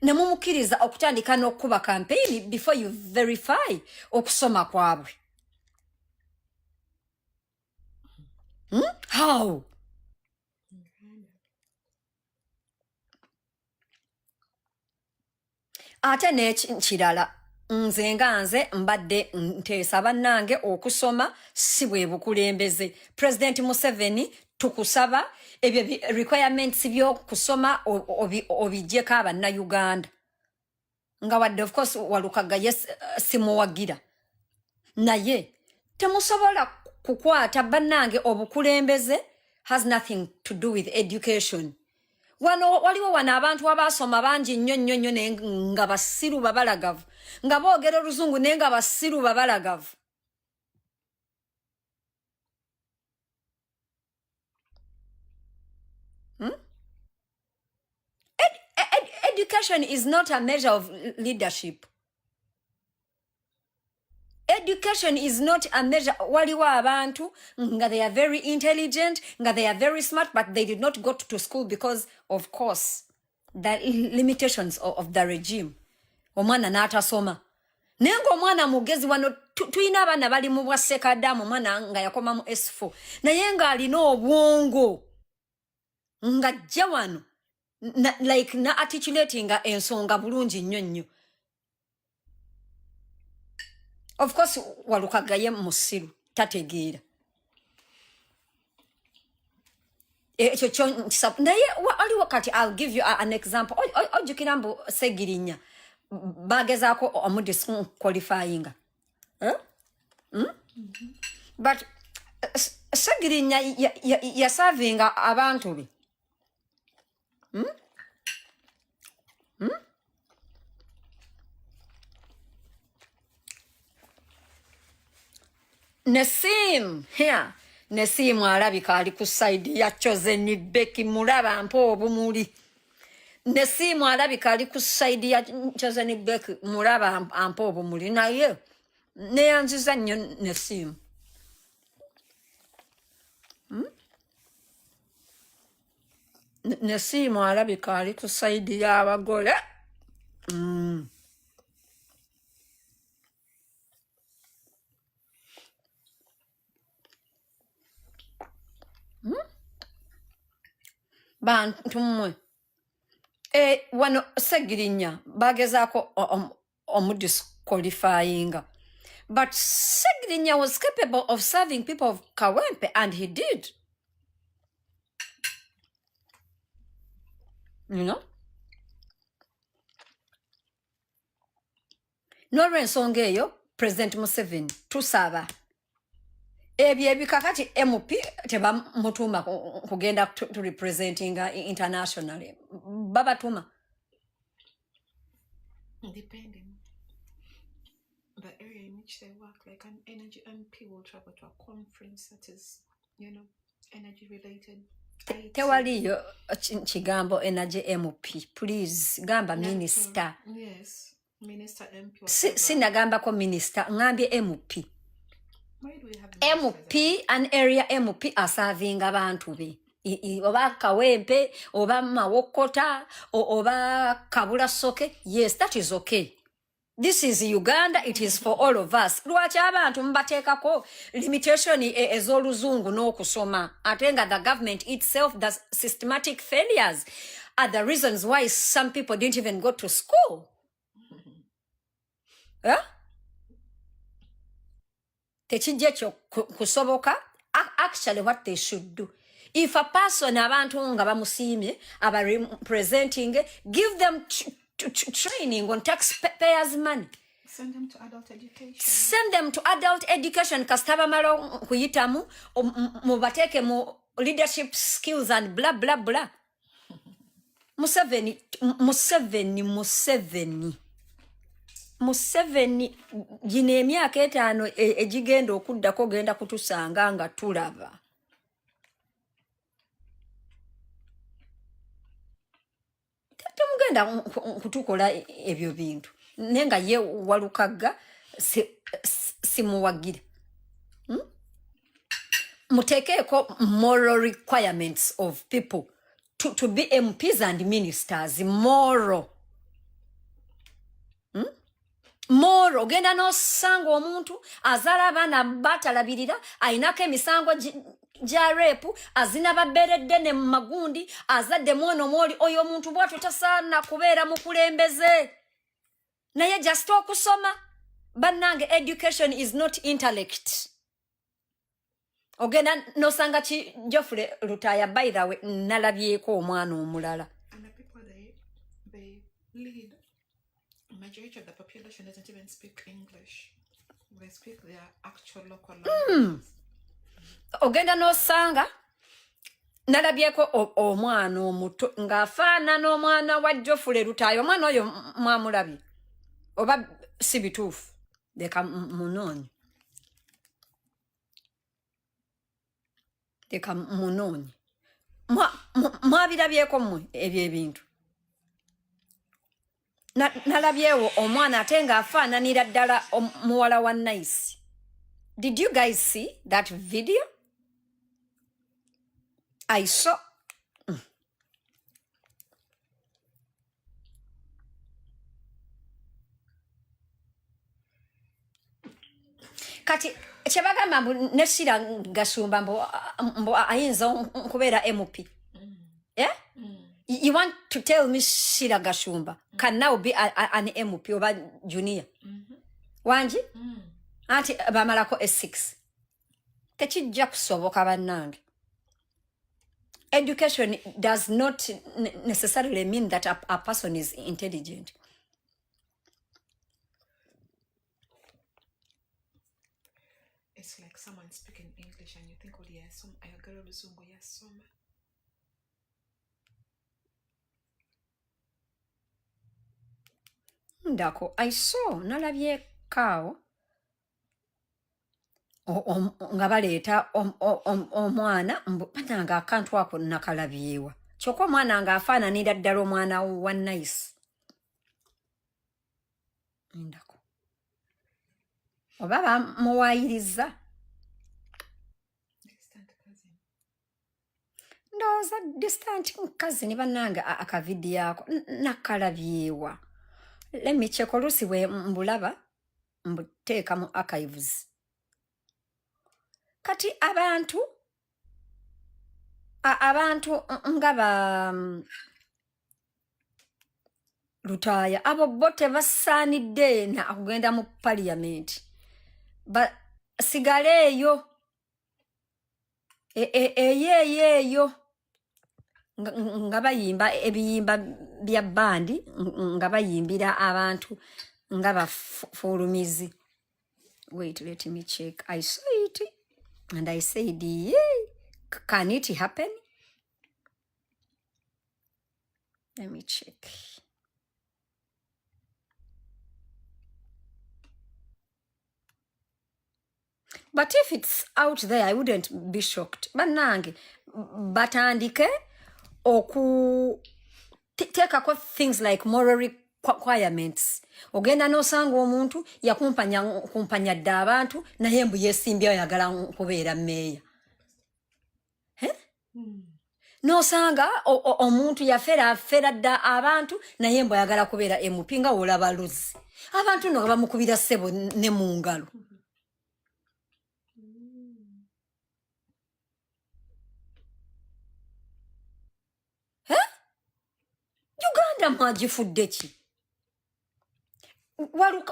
ne mumukiriza okutandika n'okuba campaign before you verify okusoma kwabwe. How? Ate n'ekirala nze mbadde nteesa bannange okusoma si bwe bukulembeze. President Museveni tukusaba ebyo requirements by'okusoma obijjeko Abannayuganda. Nga wadde of course Walukaga yes simuwagira. Naye temusobola kukwata bannange obukulembeze has nothing to do with education. Waliwo wana abantu abasoma bangi nnyo nga basiru babalagavu. Nga boogera Oluzungu naye nga basiru babalagavu. Education is not a measure of leadership. Education is not a measure. Waliwo abantu nga they are very intelligent, nga they are very smart, but they did not go to school because, of course, the limitations of the regime. Omwana n'atasoma. Naye ng'omwana mugezi wano tuyina abaana bali mu bwa sekadamu omwana nga yakoma mu S4. Naye ng'alina obwongo nga ajja wano like na articulating ensonga bulungi nnyo. Of course, Walukaga ye musiru tategeera. Naye waliwo kati, I'll give you an example. Ojjukira mbu Segirinya bagezaako omudisqualifying. But Segirinya yasavinga abantu be. Nesim, here. Nesim alabika ali ku side ya Kyakoze ni Beki mulaba mpo obumuli. Nesim alabika ali ku side ya Kyakoze ni Beki mulaba mpo obumuli. Naye neyanziza nnyo Nesim. Nesim alabika ali ku side ya abagole. Bantu mmwe wano Segirinya bagezaako omudisqualifying, but Segirinya was capable of serving people of Kawempe, and he did. You know? N'olw'ensonga eyo President Museveni tusaba ebyo ebikakati MP tebamutuma kugenda to representing internationally. Babatuma. Depending the area in which they work, like an energy MP will travel to a conference that is, energy related. Tewaliyo kigambo energy MP, please gamba minister. Yes, minister MP. Sinagambako minister, ngambye MP. Why do we have MP, an area MP aserving abantu be. Oba Kawempe, oba Mawokota, oba Kabula Soke. Yes, that is okay. This is Uganda, it is for all of us. Lwaki abantu mbateekako limitation ez'Oluzungu n'okusoma. Atenga the government itself does systematic failures are the reasons why some people didn't even go to school. Tekijja kyo kusoboka. Actually what they should do, if a person abantu nga bamusiimye aba representing, give them training on taxpayers' money. Send them to adult education. Send them to adult education. Kastaba malo kuyitamu mubateke mu leadership skills and blah blah blah. Museveni gino emyaka 5 egigenda okuddako genda kutusanga nga tulaba. Temugenda kutukola ebyo bintu. Nenga ye Walukaga simuwagira. Mutekeeko moral requirements of people to be MPs and ministers. Moral. moro ogenda n'osanga omuntu azaala abaana batalabirira ayinako emisango gya reepu azina babeeredde ne magundi azadde mwana omwoli oyo omuntu bwatyo tasaana kubeera mukulembeze naye just okusoma bannange education is not intellect ogenda n'osanga ki Geoffrey Lutaya by the way nalabyeko omwana omulala And the people they lead, majority of the population doesn't even speak English. They speak their actual local languages. ogenda n'osanga nalabyeko omwana omuto ng'afaanana omwana wa Geoffrey Lutaya omwana oyo mwamulabye oba si bituufu leka munoonye mwabirabyeko mmwe ebyo ebintu nalabyewo omwana ate ng'afaananira ddala muwala wa Nice. Did you guys see that video? I saw. Kati kyebagamba mbu nesira gasumba mbu ayinza okubeera MP. Yeah? You want to tell me Shira Gashumba can now be an MP oba junior? Wanji? Anti bamalako S6. Tekijja kusoboka bannange. Education does not necessarily mean that a person is intelligent. It's like someone speaking English and you think, oh yes, I got a Luzungu, yes, some. Ndako, I saw nalabye kao nga baleeta omwana bananga akantu ako nakalabyewa kyokka omwana nga afaananira ddala omwana wa Nice. Ndako oba bamuwaayiriza ndowooza distant cousin bannange akavidiyo ako nakalabyewa. Let me check oluusi bwe mbulaba mbuteeka mu archives. Kati abantu nga ba Lutaya abo bo tebasaanidde na okugenda mu parliament basigale eyo eyo nga bayimba ebiyimba bya bandi nga bayimbira abantu nga bafulumizi. Wait, let me check. I saw it and I said, yeah, can it happen? Let me check. But if it's out there, I wouldn't be shocked. Bannange batandike oku take things like moral requirements. Ogenda n'osanga omuntu yakumpanya dda abantu naye mbu yeesimbye ayagala kubeera mmeeya. N'osanga omuntu yafera dda abantu naye mbu ayagala kubeera MP nga olaba luzi. Abantu no bamukubira ssebo ne mu ngalo. Uganda mwagifudde ki?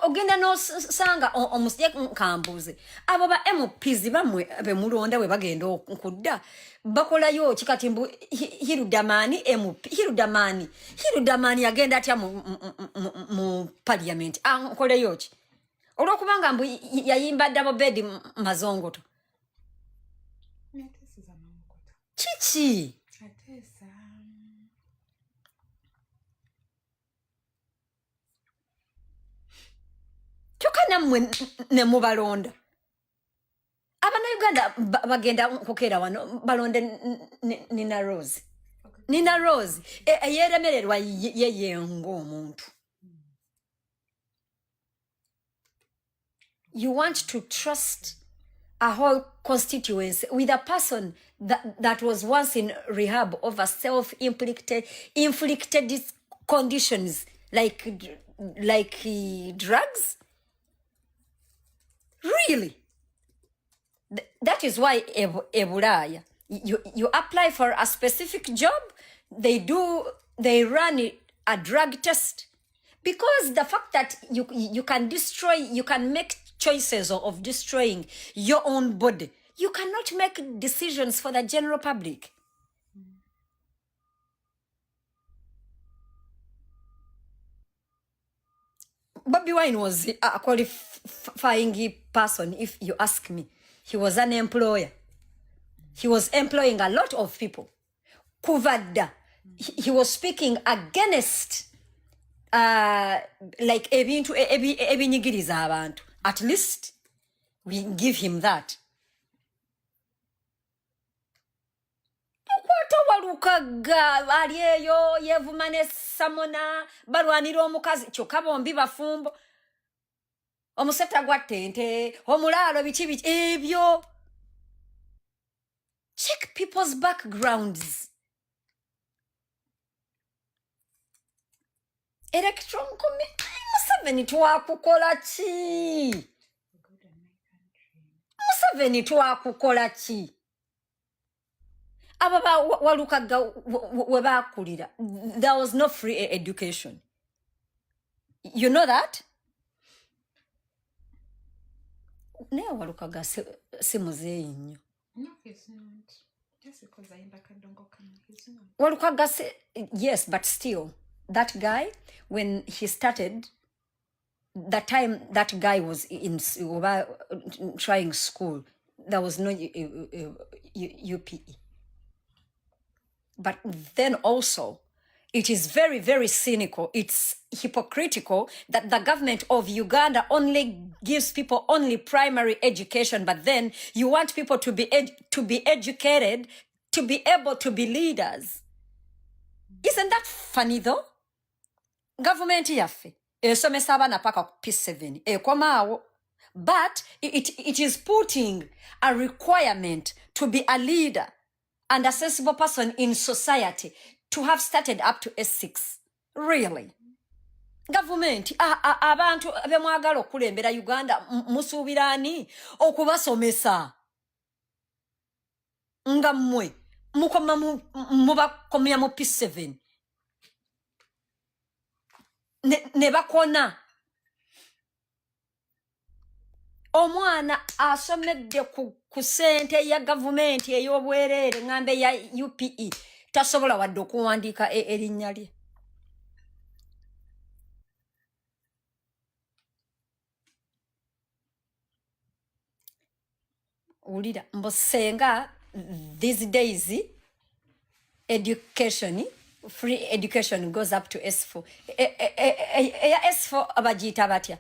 Ogenda n'osanga omusajja nkambuuze abo ba MPs bamwe bemulonda we bagenda okudda bakolayo kikati mbu Hirudamani MP Hirudamani yagenda atya mu parliament ankoleyo ki olwokubanga mbu yayimba double bed mazongoto kiki nammwe ne mubalonda Abanauganda bagenda kukeera wano balonde Nina Rose eyeremererwa yeye ng'omuntu. You want to trust a whole constituency with a person that was once in rehab over self-inflicted conditions like drugs? Really? That is why Ebulaya, you apply for a specific job, they run a drug test. Because the fact that you can make choices of destroying your own body, you cannot make decisions for the general public. Bobby Wine was a qualifying person, if you ask me. He was an employer. He was employing a lot of people. Kuvada. He was speaking against like ebinyigiriza abantu. At least we give him that. Walukaga aliyeyo yevumane samona balwanira omukazi kyokka bombi bafumbo omusetta gwa ttente omulaalo biki ebyo. Check people's backgrounds. Electron Museveni twakukola ki? Museveni twakukola ki? Ababa Walukaga webakulira. There was no free education. You know that? Ne Walukaga si muzeeyi nnyo. No, he's not. Just because I am back and don't go come, he's not. Walukaga yes, but still, that guy, when he started, the time that guy was in trying school, there was no UPE. But then also, it is very, very cynical. It's hypocritical that the government of Uganda only gives people only primary education, but then you want people to be educated, to be able to be leaders. Isn't that funny though? Government yaffe esomesa abana paka ku P7 ekomaawo, but it is putting a requirement to be a leader and a sensible person in society to have started up to S6. Really? Government, abantu bemwagala okulembera Uganda musuubirani okubasomesa nga mmwe mukoma mubakomya mu P7 ne bakona. Omwana asomedde ku sente ya government ey'obwereere ngambe ya UPE tasobola wadde okuwandiika erinnya lye. Ulira mbo Senga these days education, free education goes up to S4. S4 abagiyita batya?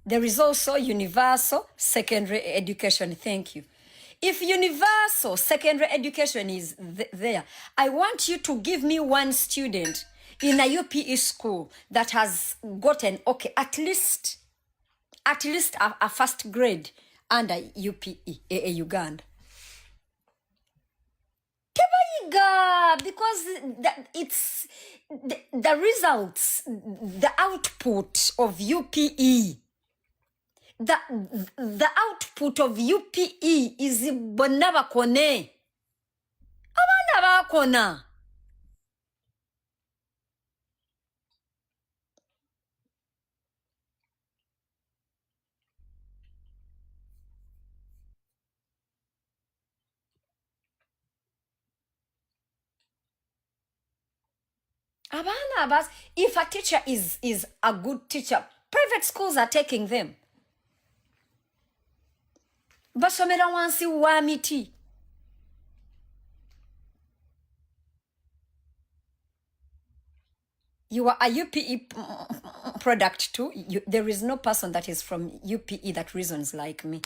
There is also universal secondary education. Thank you. If universal secondary education is there, I want you to give me one student in a UPE school that has gotten, okay, at least a first grade under UPE, Uganda. Tebayiga, because it's the results, the output of UPE. The output of UPE is bonna bakone. Abana bakona. If a teacher is a good teacher, private schools are taking them. Basomera wansi wa miti. You are a UPE product too. There is no person that is from UPE that reasons like me.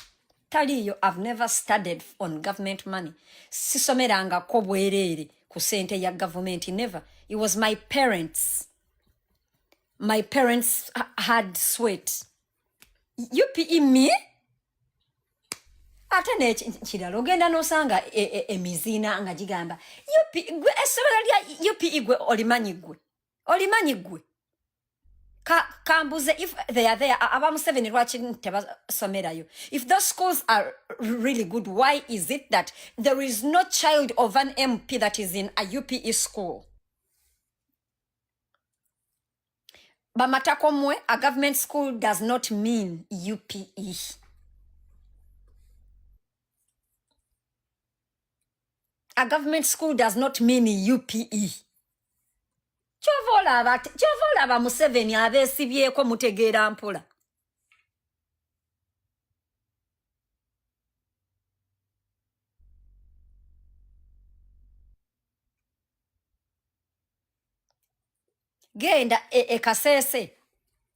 Taliyo, I've never studied on government money. Sisomeranga ko bwerere ku sente ya government, never. It was my parents. My parents had sweat. UPE me? Ate nekirala ogenda nosanga emizina nga gigamba UPE gwe essomero lya UPE gwe olimanyi gwe Kambuze, if they are there, abamu 7 lwaki tebasomerayo? If those schools are really good, why is it that there is no child of an MP that is in a UPE school? Bamatakomwe, a government school does not mean UPE. A government school does not mean UPE. Chovola aba Museveni abeesibyeko mutegeera mpola. Genda Kasese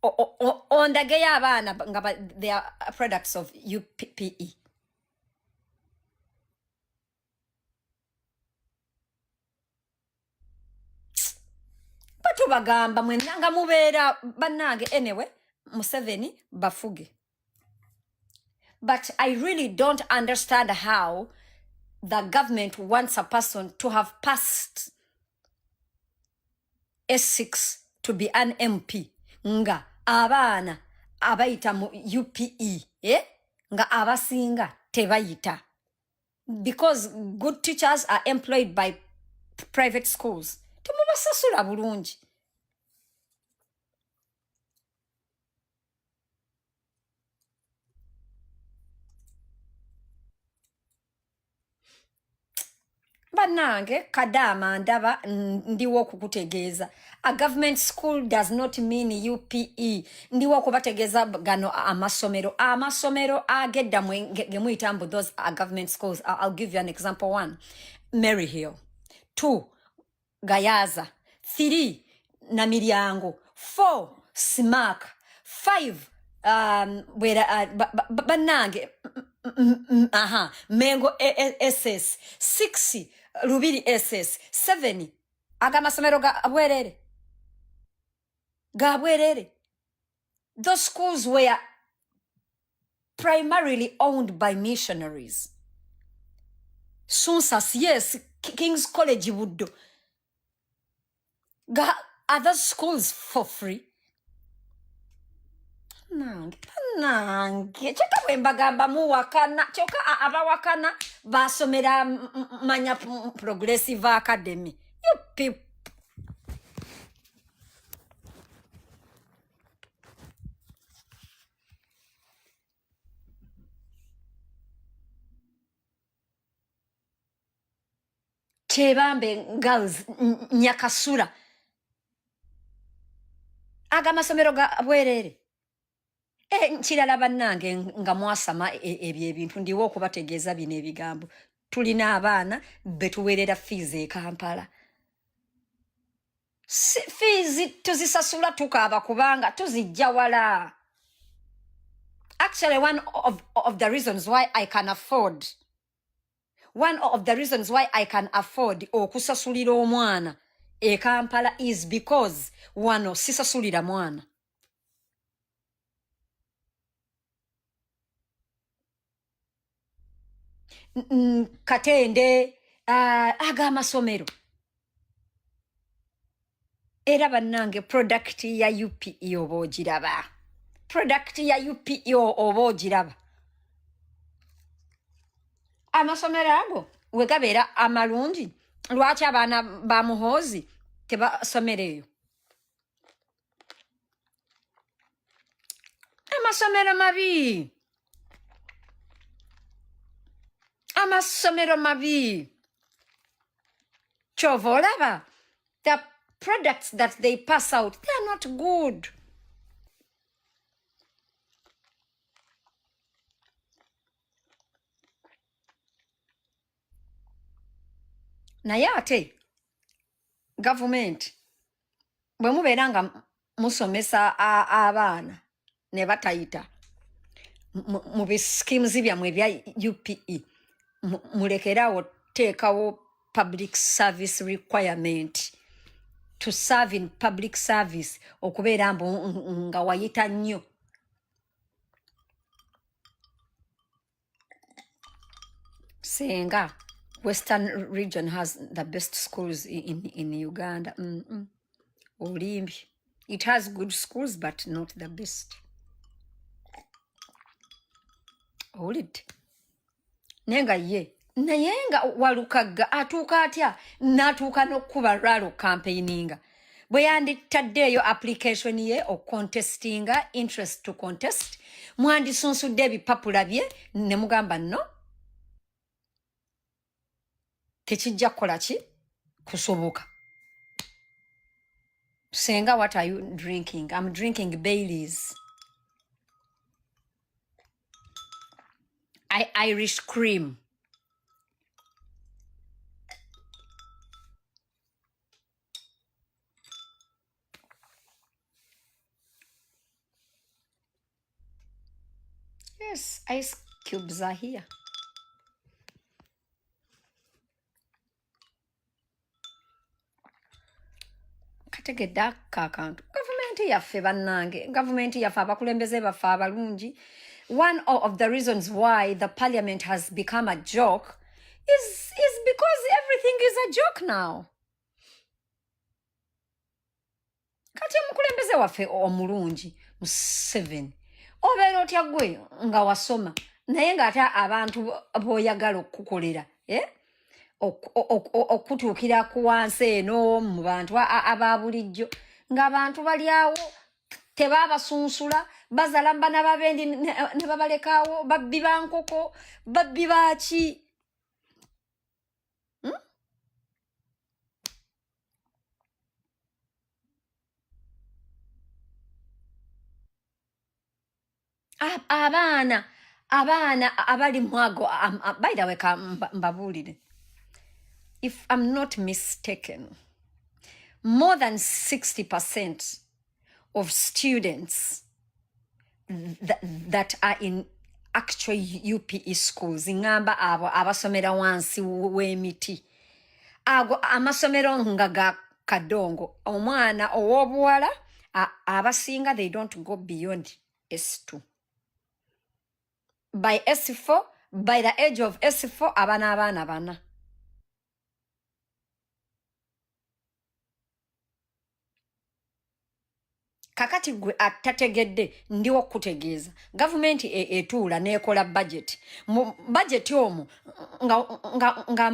ondageyo abaana nga they are products of UPE. Batubagamba mwenanga mubeera bannange anyway Museveni bafuge. But I really don't understand how the government wants a person to have passed S6 to be an MP nga abaana abayita mu UPE nga abasinga tebayita, because good teachers are employed by private schools. Temubasasula bulungi. Bannange kadama ndaba ndiwo okukutegeeza. A government school does not mean UPE. Ndiwo okubategeeza gano amasomero. Amasomero agedda gemuyita mbu those are government schools. I'll give you an example. 1, Maryhill. 2, Gayaza. 3, Namiryango. 4, Smack. 5, bannange Mengo SS. 6, Rubiri SS. 7, agamasomero ga Bwerere. Those schools were primarily owned by missionaries. Sunsas, yes, King's College Buddo. Are those schools for free? Nange choka wembagamba muwakana choka abawakana basomera manya Progressive Academy. You people Chebambe girls Nyakasura agamasomero ga Bwerere. Nkirala bannange nga mwasama ebyo ebintu ndiwo okubategeeza bino ebigambo. Tulina abaana betuweerera fees e Kampala. Fees tuzisasula tukaaba kubanga tuzijja wala. Actually, one of the reasons why I can afford okusasulira omwana e Kampala is because wano sisasulira mwana. Katende amasomero era bannange product ya UPE oba ogiraba. Product ya UPE oba ogiraba. Amasomero ago we gabeera amalungi lwaki abaana ba Muhoozi tebasomereyo? Amasomero mabi. Amasomero mabi. Kyova olaba, the products that they pass out, they are not good. Naye ate government bwe mubeera nga musomesa abaana ne batayita mu bischemes byammwe ebya UPE, mulekerawo teekawo public service requirement to serve in public service, okubeera mbu nga wayita nnyo. Senga Western region has the best schools in Uganda. Olimbi It has good schools, but not the best. Owulidde nenga ye naye nga Walukaga atuuka atya n'atuuka n'okkuba lwalo campaigninga bwe yanditaddeeyo application ye ocontestinga interest to contest mwandisunsudde ebipapula bye ne mugamba no tekijja kukola ki kusoboka. Senga, what are you drinking? I'm drinking Baileys. Irish cream. Yes, ice cubes are here. Kategedde akantu gavumenti yaffe bannange gavumenti yaffe abakulembeze baffe abalungi. One of the reasons why the parliament has become a joke is because everything is a joke now. Kati omukulembeze waffe omulungi Museveni obeera otya gwe nga wasoma naye ng'ate abantu b'oyagala okukolera okutuukira ku wansi eno mu bantu aba bulijjo ng'abantu bali awo tebaabasunsula bazalamba n'ababendi ne babalekaawo babbi ba nkoko babbi baaki abaana abali mwago. By the way, mbabuulire, if I'm not mistaken, more than 60% of students that are in actual UPE schools ngamba abo abasomera wansi w'emiti ago amasomero nga ga kadongo omwana ow'obuwala abasinga they don't go beyond S2. By S4, by the age of S4 abaana bana. Kakati gwe atategedde ndiwo kutegeeza government etuula nekola budget budget omu nga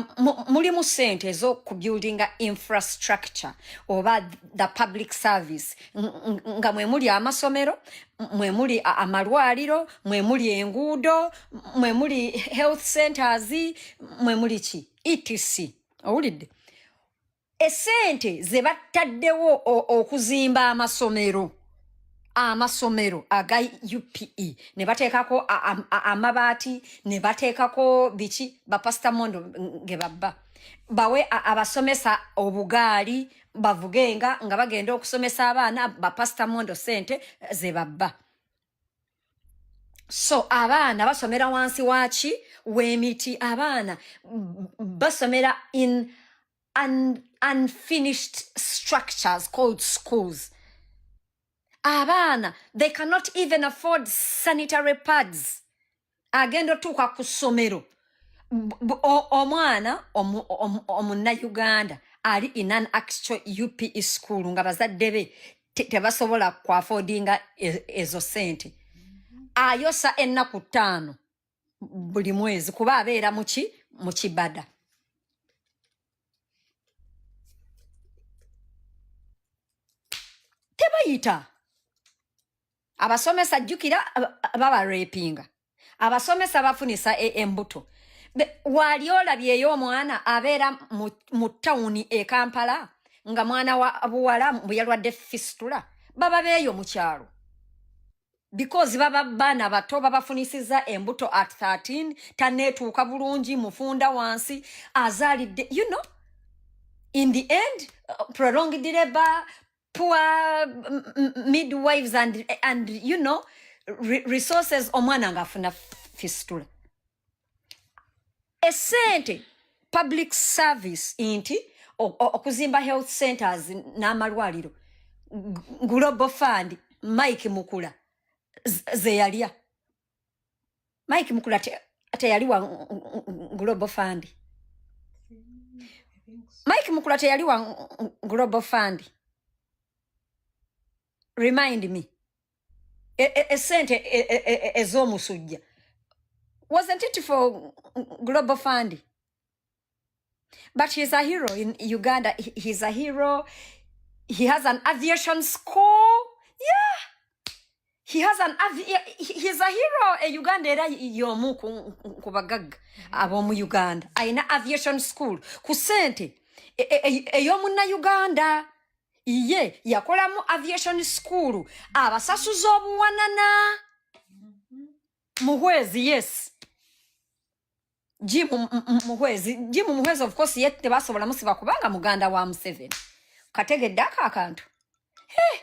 mulimu sente ez'okubuildinga infrastructure oba the public service nga mwe muli amasomero mwe muli amalwaliro mwe muli enguudo mwe muli health centers mwe muli ki etc. Owulidde esente ze battaddewo okuzimba amasomero aga UPE ne bateekako amabaati ne bateekako biki bapasita mondo ge babba bawe abasomesa obugaali bavugenga nga bagenda okusomesa abaana bapasita mondo sente ze babba. So abaana basomera wansi waki w'emiti abaana basomera in unfinished structures called schools. Abaana, they cannot even afford sanitary pads. Agendo tuka ku ssomero. Omwana omunna Uganda ali in an actual UPE school nga bazadde be tebasobola ku affordinga ezo sente. Ayosa ennaku 5 buli mwezi kuba abeera mu kibada. Tebayita abasomesa jjukira baba rapinga abasomesa bafunisa embuto wali olabyeyo omwana abeera mu tawuni e Kampala nga mwana wa buwala buyalwadde fistula baba beeyo mu kyalo because baba baana bato babafunisiza embuto at 13 taneetuuka bulungi mufunda wansi azaalidde you know in the end prolonged labor, poor midwives and you know resources omwana ngafuna fistula esente public service inti okuzimba health centers n'amalwaliro global fund Mike Mukula zeyalya Mike Mukula teyaliwa global fund Mike Mukula teyaliwa global fund Remind me. Sente ezomusujja. Wasn't it for Global Fund? But he's a hero in Uganda. He's a hero. He has an aviation school. Yeah. He's a hero in Uganda era yomu kubagaga abomu Uganda. Aina aviation school. Kusente eyomu na Uganda. Iye yakolamu aviation school. Abasasuza obuwanana. Muhwezi, yes. Jimu muhwezi of course yet tebasobola musiba kubanga muganda wa Museveni. Kategedde akantu. Hey.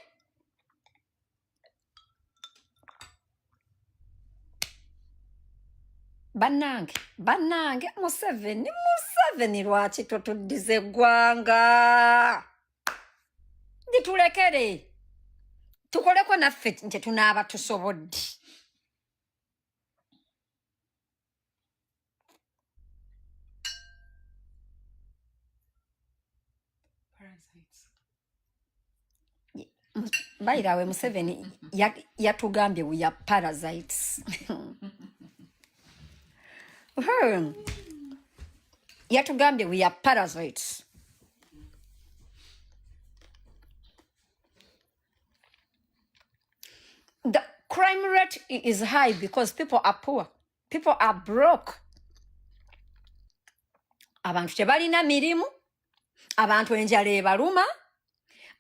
Bannange Museveni lwaki totuddiza eggwanga? Ditulekere. Tukoleko naffe nti tunaaba tusobodde. Parasites. By the way, Museveni yatugambye we are parasites. Yatugambye we are parasites. The crime rate is high because people are poor. People are broke. Abantu tebalina mirimu. Abantu enjala ebaluma.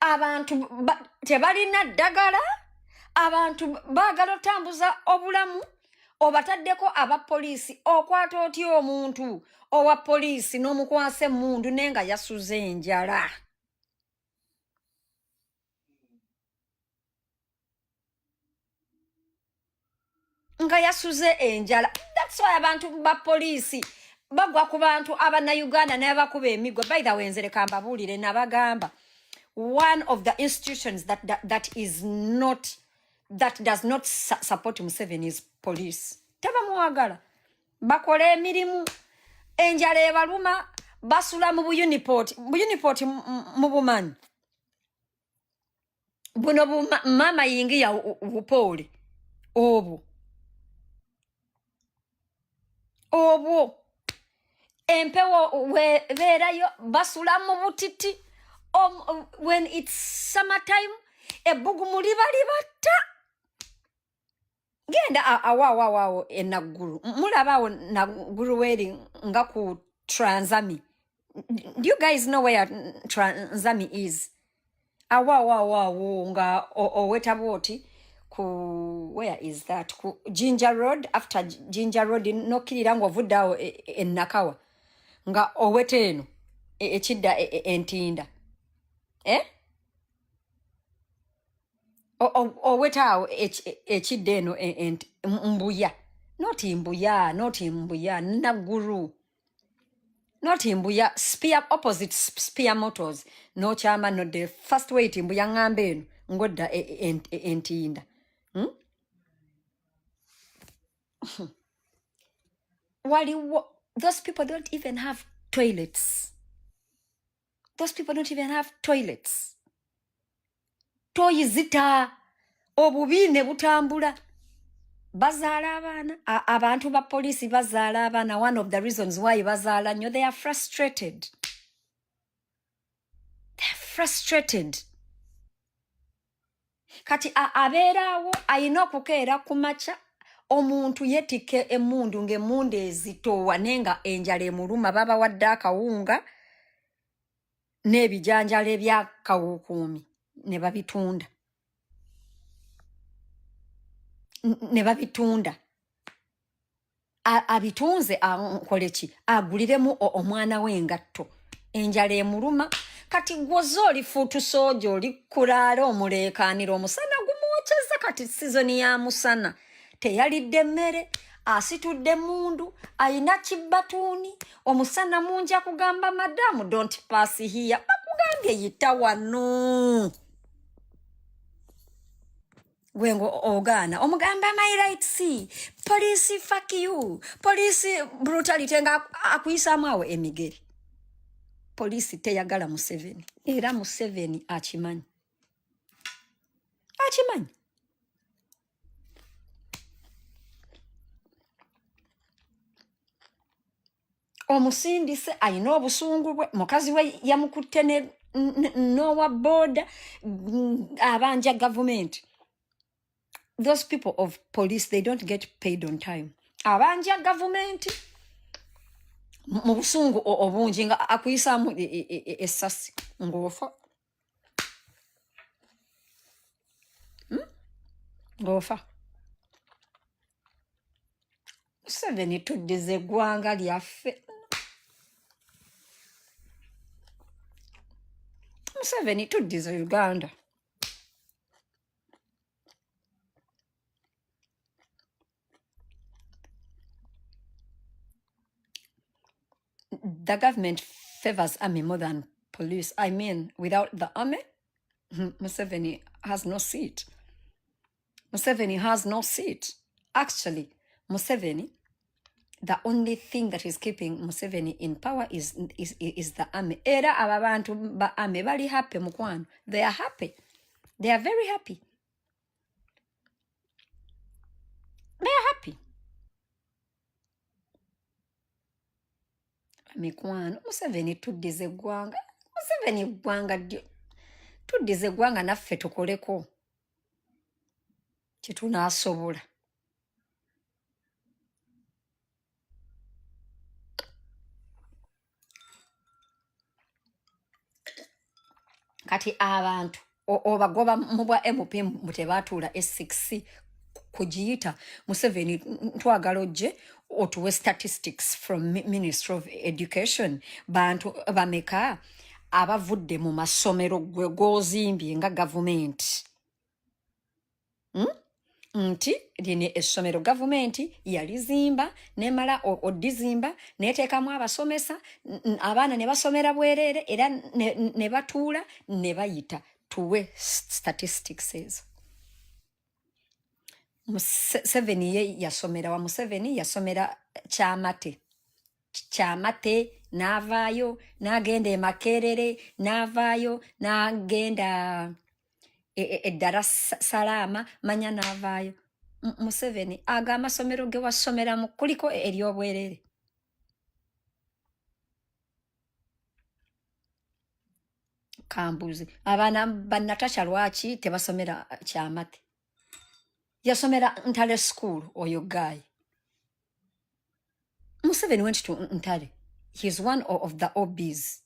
Abantu tebalina ddagala. Abantu baagala otambuza obulamu. Obataddeko abapoliisi okwata otya omuntu owa poliisi n'omukwasa emmundu nenga yasuze enjala. Nga yasuze enjala. That's why abantu ba poliisi bagwa ku bantu abana Uganda n'abakuba emigwa. By the way, nzere kambabuulire nabagamba. One of the institutions that does not support Museveni is police. Tebamuwagala. Bakola emirimu. Enjala ebaluma. Basula mu Uniport. Uniport mu bumanyi. Buno mama yingiya ubupole. Obwo. Empewo beerayo basula mu butiti. When it's summertime, ebbugumu libalibata. Genda awawawawo enaggulu. Mulabaawo naggulu weri nga ku Transami. Do you guys know where Transami is? Awawawawo nga owetabooti ku where is that? Ku Ginger Road. After Ginger Road nokirira ng'ovuddeawo Nakawa. Nga owete eno ekidda entinda. Owetaawo ekidda eno Mbuya. Not Mbuya, Naggulu. Not Mbuya, Spear, opposite Spear Motors. No chama, no the first way to Mbuya ngambe eno ngodda entinda. Those people don't even have toilets. Toyizita obubine butambula. Bazaala abaana. Abantu ba poliisi bazaala abaana. One of the reasons why bazaala nnyo, they are frustrated. Kati abeeraawo ayina okukeera ku makya omuntu yetike emmundu ng'emmundu ezitoowa nenga enjala emuluma babawadde akawunga n'ebijanjalo ebyakawukuumi ne babitunda. Abitunze ankole ki? Aguliremu omwana w'engatto. Enjala emuluma. Kati gwozo oli fuutu sooja oli kulaala omuleekaanira omusana gumwokyeza kati sizoni ya musana. Teyalidde mmere, asitudde mundu, ayina kibbatuuni, omusana munja kugamba madamu don't pass here. Bakugambye yita wano. Gwengo ogaana. Omugamba my rights. Police fuck you. Police brutality nga akuyisaamu awo emigeri. Police teyagala Museveni. Era Museveni akimanyi. akimanyi. Omusindise alina obusungu bwe, mukazi we yamukutte n'owa booda abanja government. Those people of police, they don't get paid on time. Abanja government mu busungu obungi nga akuyisaamu essasi ng'ofa. Ng'ofa. Museveni tuddiza eggwanga lyaffe. Museveni tuddiza Uganda. The government favors army more than police. I mean, without the army, Museveni has no seat. Museveni has no seat. Actually, Museveni, the only thing that is keeping Museveni in power is the army. Era ababantu ba army bali happy mukwano. They are happy. They are very happy. They are happy. Mikwano, Museveni tuddiza eggwanga. Museveni eggwanga ddyo. Tuddiza eggwanga naffe tukoleko kye tunaasobola. Kati abantu obagoba mu bwa MP mu tebaatuula S6 kugiyita Museveni twagala ojje otuwe statistics from Ministry of Education. Bantu bameka abavudde mu masomero gwe gozimbye nga gavumenti. Nti lino essomero gavumenti yalizimba nemala odizimba neteekamu abasomesa abaana ne basomera bwereere era ne batuula ne bayita tuwe statistics ezo. Museveni ye yasomera wa Museveni yasomera Kyamate n'avaayo n'agenda e Makerere n'avaayo n'agenda Dar es Salaam manya n'avaayo. Museveni aga amasomero ge wasomeramu kuliko ery'obwereere. Kambuzi abaana ba Natasha lwaki tebasomera Kyamate? Yasomera Ntale School oyo guy. Museveni went to Ntale. He's one of the OBs.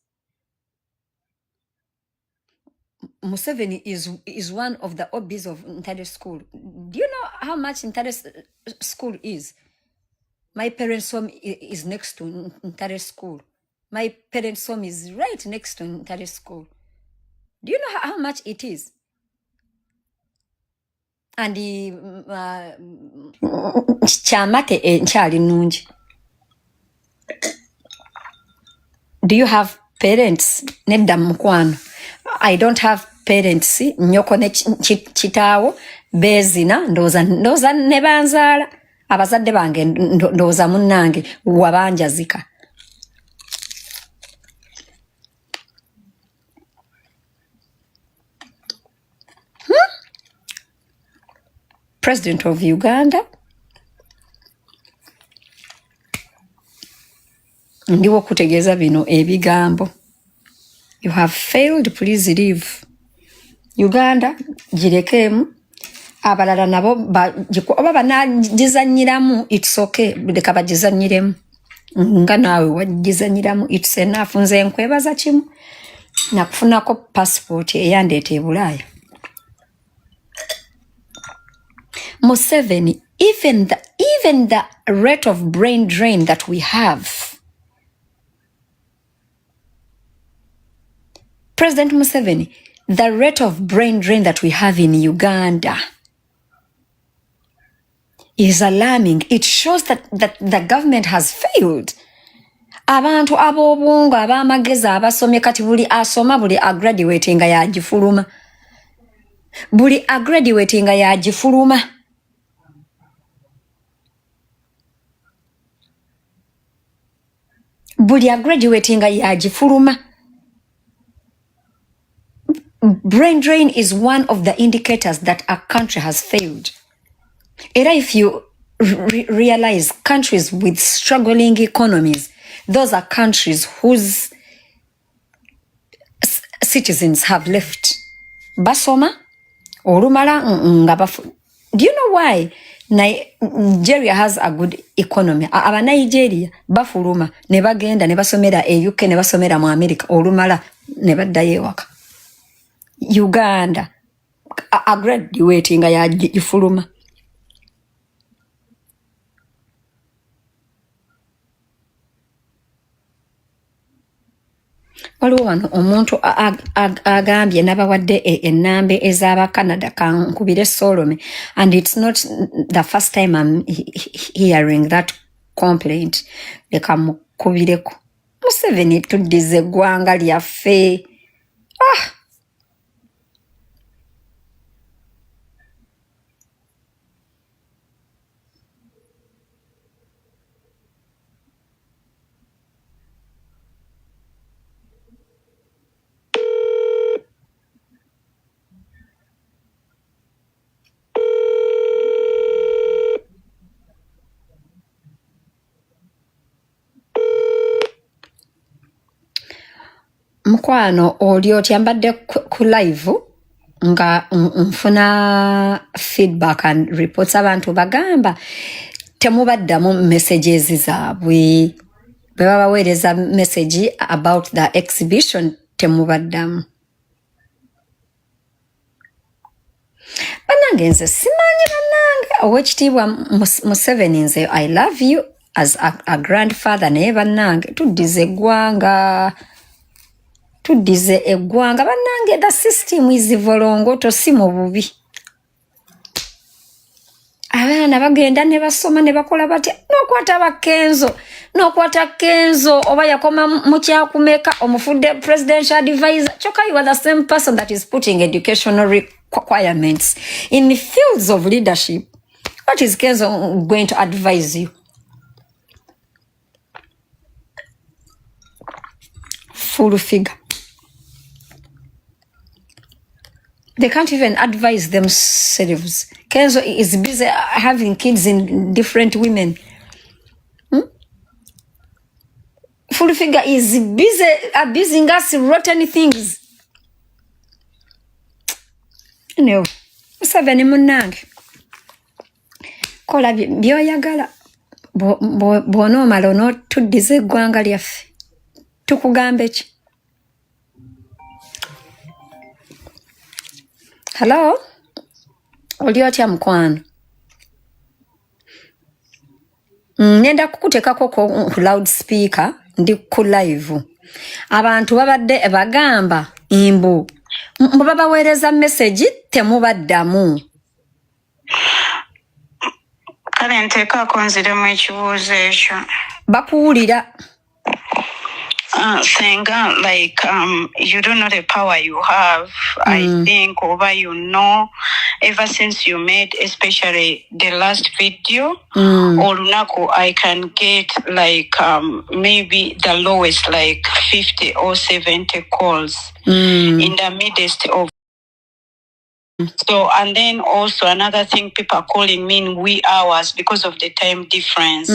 Museveni is one of the OBs of Ntale School. Do you know how much Ntale School is? My parents' home is next to Ntale School. My parents' home is right next to Ntale School. Do you know how much it is? And Kyamate nkyali nnungi. Do you have parents? Nedda mukwano. I don't have parents. Nnyoko ne kitaawo beezina ndowooza ne banzaala. Abazadde bange ndowooza munnange wabanjazika. President of Uganda. Ndiwo kutegeeza bino ebigambo. You have failed, please leave. Uganda girekeemu. Abalala nabo oba banagizanyiramu, it's okay. Leka bagizanyiremu. Nga naawe wagizanyiramu, it's enough. Nze nkwebaza kimu. Nakufunako passport eyandeeta e Bulaaya. Museveni, even the rate of brain drain that we have. President Museveni, the rate of brain drain that we have in Uganda is alarming. It shows that the government has failed. Abantu ab'obwongo ab'amagezi abasomye kati buli asoma buli agraduate nga yagifuluma. Buli agraduate nga yagifuluma. Buli agraduate nga yagifuluma. brain drain is one of the indicators that a country has failed. And if you realize countries with struggling economies, those are countries whose citizens have left. Basoma, Orumala, Ngabafu. Do you know why Nigeria has a good economy? Aba Nigeria, Bafuruma, never genda, never somera a UK, never somera mu America, Orumala, never die waka. Uganda, a graduating ya Ifuruma. Waliwo wano omuntu agambye n'abawadde ennambe ez'aba Canada kankubire Solomon, and it's not the first time I'm hearing that complaint. Leka mukubireko. Museveni tuddize eggwanga lyaffe. Mukwano oli oti ambadde ku live nga nfuna feedback and reports abantu bagamba temubaddamu messages zaabwe bwe babaweereza message about the exhibition temubaddamu. Bannange nze simanyi bannange Oweekitiibwa Museveni nze I love you as a grandfather naye bannange tuddize eggwanga bannange. The system is volongoto si mu bubi. Abaana bagenda ne basoma ne bakola batya n'okwata Kenzo oba yakoma mu kyakumeka omufudde presidential advisor kyokka you are the same person that is putting educational requirements in the fields of leadership. What is Kenzo going to advise you? Full figure. They can't even advise themselves. Kenzo is busy having kids in different women. Full figure is busy abusing us rotten things. No. Museveni munnange. Kola byoyagala. Bw'onoomala onootuddiza eggwanga lyaffe. Tukugambe ki? Hello? Oli otya mukwano? Nenda kukuteekako ku loudspeaker ndi ku live. Abantu babadde bagamba mbu babaweereza message temubaddamu. Kale nteekako nziremu ekibuuzo ekyo. Bakuwulira. Senga, like, you don't know the power you have, I think, over ever since you made, especially the last video, Olunaku, I can get, like, maybe the lowest, like, 50 or 70 calls in the midst of. So, and then also another thing, people are calling me in wee hours because of the time difference.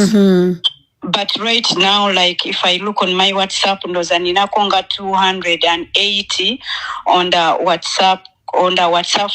But right now, like if I look on my WhatsApp, nina konga 280 on the WhatsApp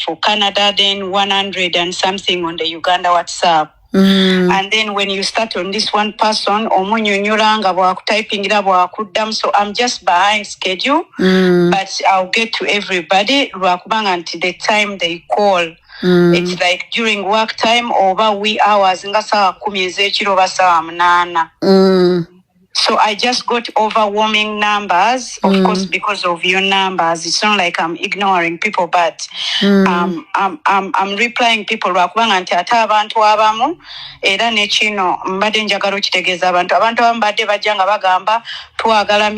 for Canada, then 100 and something on the Uganda WhatsApp. And then when you start on this one person, typing it up, so I'm just behind schedule, but I'll get to everybody until the time they call. It's like during work time over wee hours nga saa 10 ez'ekiro oba saa 8. So I just got overwhelming numbers, of course, because of your numbers. It's not like I'm ignoring people, but I'm replying people lwakubanga nti ate abantu abamu era nekino mbadde njagala okitegeeza abantu abamu badde bajja nga bagamba twagala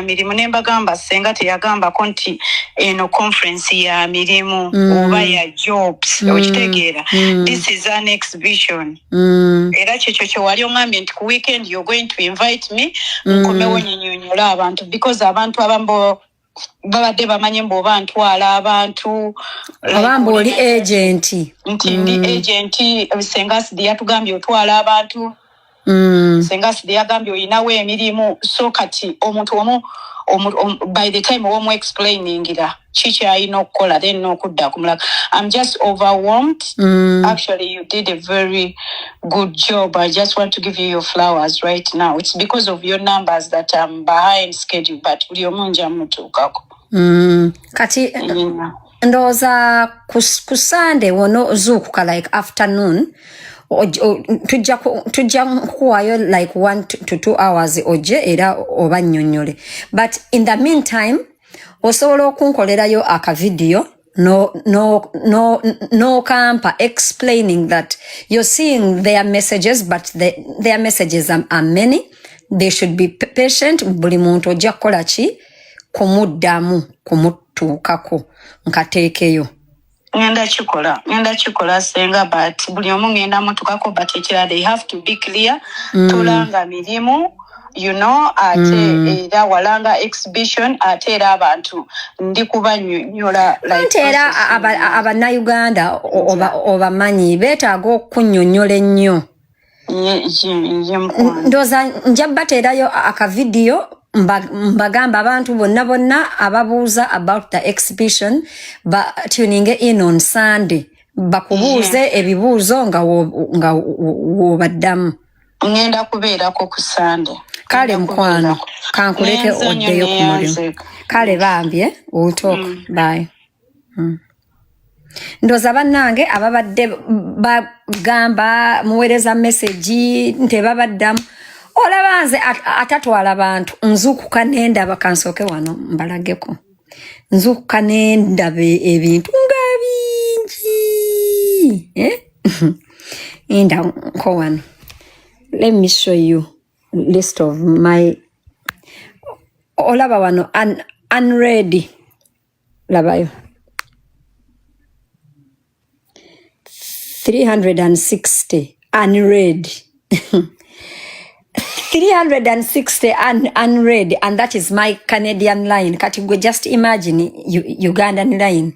mirimu ne mbagamba Senga teyagambako nti eno conference ya mirimu oba ya jobs okitegeera. This is an exhibition. Era kyekyo kye wali ongambye nti ku weekend you're going to invite me nkomewo nyinyonyola abantu because abantu abamu babadde bamanye mboba ntwala abantu abamba oli agent nti ndi agent Senga Sidi yatugambye otwala abantu Senga Sidi yagambye oyinawo emirimu so kati omuntu by the time omu explainingira chichi ayina okukola then nokudda kumulaka. I'm just overwhelmed. Actually you did a very good job. I just want to give you your flowers right now. It's because of your numbers that I'm behind schedule, but buli omunja mutukako. Kati ndoza ku Sunday wono zukuka like afternoon tujja kuwayo like 1 to 2 hours oje era obanyonyole, but in the meantime osobola okunkolerayo aka video no campa explaining that you're seeing their messages, but their messages are many. They should be patient. Buli muntu ojja kukola ki kumuddamu kumutuukako nkateekeyo. Ngenda chikola Senga, but buli omu ngenda mutukako, but ekira they have to be clear. Tulanga mirimu, you know, ate era walanga exhibition, ate era abantu ndi kubanyonyola like era Uganda obamanyi beetaaga okunyonnyola ennyo. Ndoza njabateerayo aka video mbagamba abantu bonna ababuuza about the exhibition tuning in on Sunday bakubuuze ebibuuzo nga wobaddamu. Ngenda kubeerako ku Sunday. Kale mukwano kankuleke oddeyo ku mulimu. Kale bambye we'll bye. Ndoza bannange ababadde bagamba muweereza message ntebabaddamu olaba nze atatwala abantu nzukuka nendaba kansooke wano mbalageko nzukuka nendaba ebintu nga bingi inda nko wano. Let me show you list of my olaba wano unread labayo 360 unread 360 unread, and that is my Canadian line. Kati gwe just imagine Ugandan line.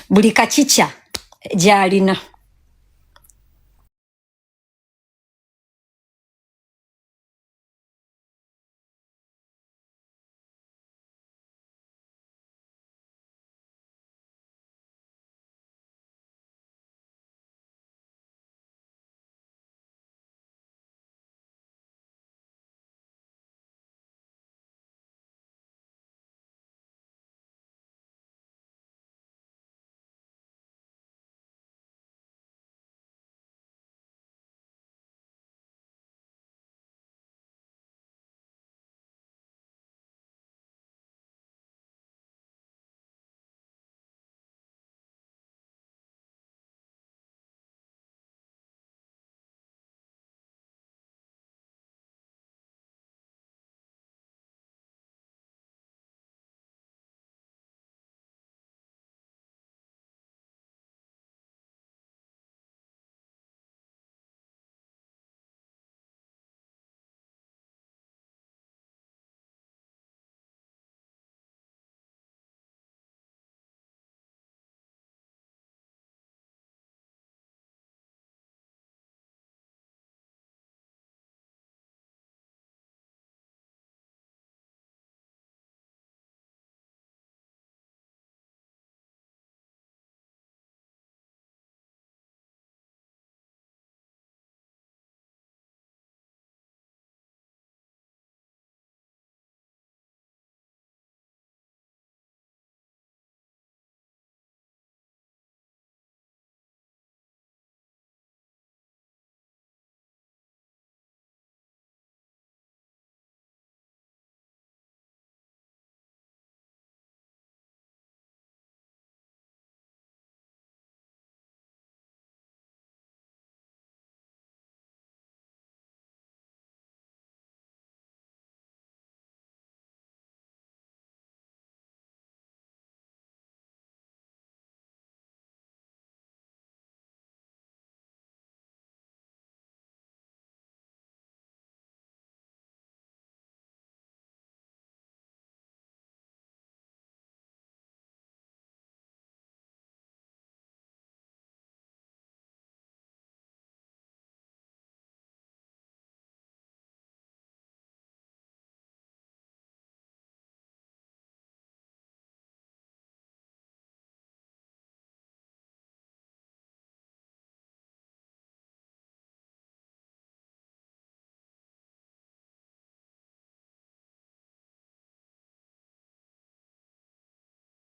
Buli kachicha jalina.